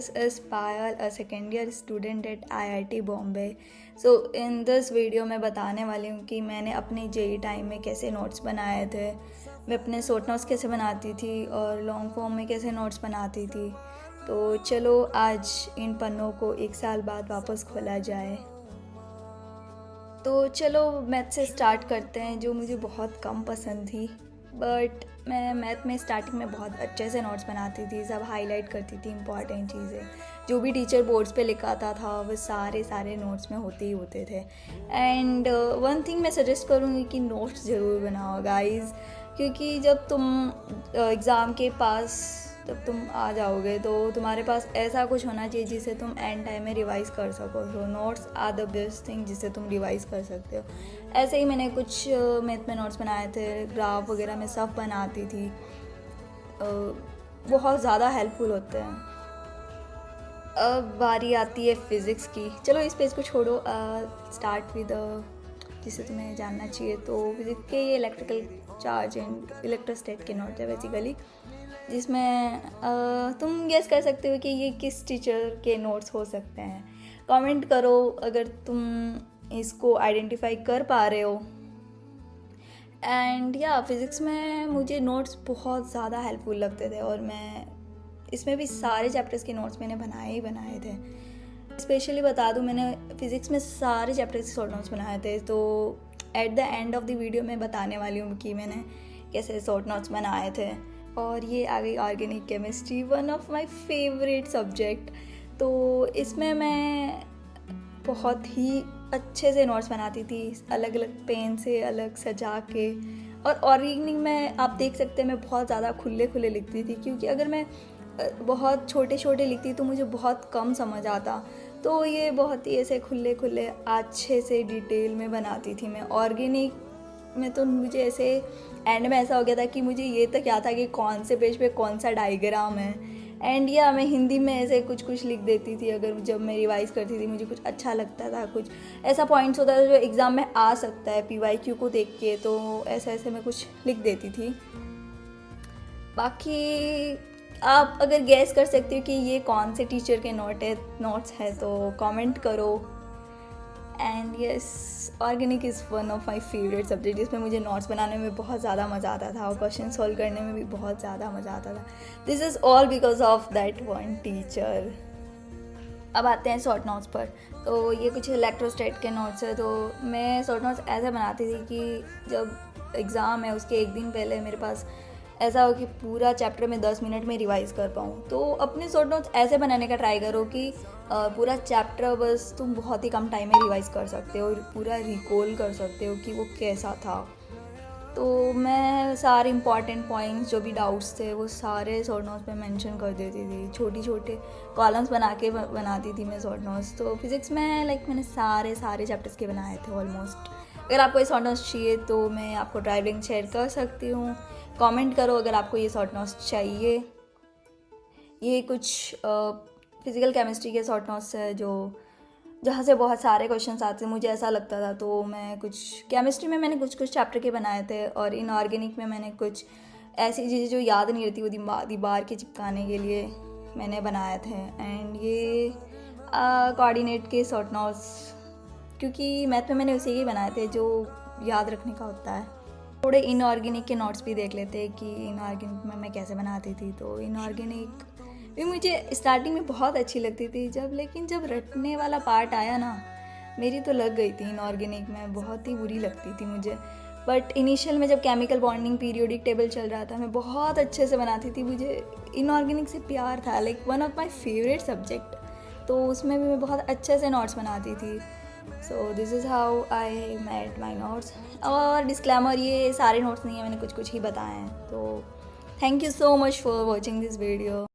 This is Payal, a second year student at IIT Bombay. So in this video मैं बताने वाली हूँ कि मैंने अपने जेई टाइम में कैसे नोट्स बनाए थे, मैं अपने शॉर्ट नोट्स कैसे बनाती थी और लॉन्ग फॉर्म में कैसे नोट्स बनाती थी। तो चलो आज इन पन्नों को 1 साल बाद वापस खोला जाए। तो चलो मैथ से स्टार्ट करते हैं, जो मुझे बहुत कम पसंद थी, बट मैं मैथ में स्टार्टिंग में बहुत अच्छे से नोट्स बनाती थी, सब हाईलाइट करती थी इंपॉर्टेंट चीज़ें, जो भी टीचर बोर्ड्स पे लिखाता था वो सारे नोट्स में होते ही होते थे। एंड वन थिंग मैं सजेस्ट करूँगी कि नोट्स ज़रूर बनाओ गाइस, क्योंकि जब तुम एग्ज़ाम के पास जब तुम आ जाओगे तो तुम्हारे पास ऐसा कुछ होना चाहिए जिसे तुम एंड टाइम में रिवाइज़ कर सको। So notes are the best thing जिसे तुम रिवाइज़ कर सकते हो। ऐसे ही मैंने कुछ मैथ में नोट्स बनाए थे, ग्राफ वगैरह में सब बनाती थी, बहुत ज़्यादा हेल्पफुल होते हैं। अब बारी आती है फ़िज़िक्स की। चलो इस पेज को छोड़ो, स्टार्ट विद जिसे तुम्हें जानना चाहिए। तो फिज़िक्स के ये इलेक्ट्रिकल चार्ज एंड इलेक्ट्रोस्टैट के नोट्स है बेसिकली, जिसमें तुम गेस कर सकते हो कि ये किस टीचर के नोट्स हो सकते हैं। कमेंट करो अगर तुम इसको आइडेंटिफाई कर पा रहे हो। एंड या फिज़िक्स में मुझे नोट्स बहुत ज़्यादा हेल्पफुल लगते थे और मैं इसमें भी सारे चैप्टर्स के नोट्स मैंने बनाए थे। स्पेशली बता दूँ, मैंने फ़िज़िक्स में सारे चैप्टर्स के शॉर्ट नोट्स बनाए थे। तो at the end of the video मैं बताने वाली हूँ कि मैंने कैसे शॉर्ट नोट्स बनाए थे। और ये आ गई organic chemistry, one of my favourite subject. तो इसमें मैं बहुत ही अच्छे से नोट्स बनाती थी, अलग अलग पेन से अलग सजा के। और ऑर्गेनिक में आप देख सकते हैं मैं बहुत ज़्यादा खुले लिखती थी, क्योंकि अगर मैं बहुत छोटे लिखती तो मुझे बहुत कम समझ आता। तो ये बहुत ही ऐसे खुले अच्छे से डिटेल में बनाती थी मैं। ऑर्गेनिक में तो मुझे ऐसे एंड में ऐसा हो गया था कि मुझे ये तक याद था कि कौन से पेज पे कौन सा डायग्राम है। एंड या मैं हिंदी में ऐसे कुछ लिख देती थी, अगर जब मैं रिवाइज़ करती थी मुझे कुछ अच्छा लगता था, कुछ ऐसा पॉइंट्स होता था जो एग्ज़ाम में आ सकता है PYQ को देख के, तो ऐसे मैं कुछ लिख देती थी। बाकी आप अगर गैस कर सकते हो कि ये कौन से टीचर के नोट्स है तो कमेंट करो। And yes, organic is one of my favourite subject, जिसमें मुझे नोट्स बनाने में बहुत ज़्यादा मज़ा आता था और क्वेश्चन सॉल्व करने में भी बहुत ज़्यादा मज़ा आता था। This is all because of that one teacher. अब आते हैं शॉर्ट नोट्स पर। तो ये कुछ इलेक्ट्रोस्टैट के नोट्स है। तो मैं शॉर्ट नोट्स ऐसे बनाती थी कि जब एग्ज़ाम है उसके 1 दिन पहले मेरे पास ऐसा हो कि पूरा चैप्टर में 10 मिनट में रिवाइज़ कर पाऊँ। तो अपने शॉर्ट नोट्स ऐसे बनाने का ट्राई करो कि पूरा चैप्टर बस तुम बहुत ही कम टाइम में रिवाइज़ कर सकते हो, पूरा रिकॉल कर सकते हो कि वो कैसा था। तो मैं सारे इंपॉर्टेंट पॉइंट्स जो भी डाउट्स थे वो सारे शॉर्ट नोट्स पे मेंशन कर देती थी, छोटे कॉलम्स बना के बनाती थी मैं शॉर्ट नोट्स। तो फिज़िक्स में मैंने सारे चैप्टर्स के बनाए थे ऑलमोस्ट। अगर आपको ये शॉर्ट नोट्स चाहिए तो मैं आपको ड्राइव लिंक शेयर कर सकती हूँ। कमेंट करो अगर आपको ये शॉर्ट नोट्स चाहिए। ये कुछ फिज़िकल केमिस्ट्री के शॉर्ट नोट्स है जहाँ से बहुत सारे क्वेश्चंस आते हैं, मुझे ऐसा लगता था। तो मैं कुछ केमिस्ट्री में मैंने कुछ चैप्टर के बनाए थे, और इनऑर्गेनिक में मैंने कुछ ऐसी चीज़ें जो याद नहीं रहती वो दीवार के चिपकाने के लिए मैंने बनाए थे। एंड ये कोऑर्डिनेट के शॉर्ट नोट्स, क्योंकि मैथ में मैंने उसी के बनाए थे जो याद रखने का होता है। थोड़े इनऑर्गेनिक के नोट्स भी देख लेते हैं कि इनऑर्गेनिक में मैं कैसे बनाती थी। तो इनऑर्गेनिक भी मुझे स्टार्टिंग में बहुत अच्छी लगती थी, लेकिन जब रटने वाला पार्ट आया ना, मेरी तो लग गई थी इनऑर्गेनिक में, बहुत ही बुरी लगती थी मुझे। बट इनिशियल में जब केमिकल बॉन्डिंग पीरियोडिक टेबल चल रहा था मैं बहुत अच्छे से बनाती थी, मुझे इनऑर्गेनिक से प्यार था, one of my favourite subject. तो उसमें भी मैं बहुत अच्छे से नोट्स बनाती थी। So this is how I made my notes. और डिस्क्लेमर, ये सारे नोट्स नहीं है, मैंने कुछ ही बताए हैं। तो thank you so much for watching this video.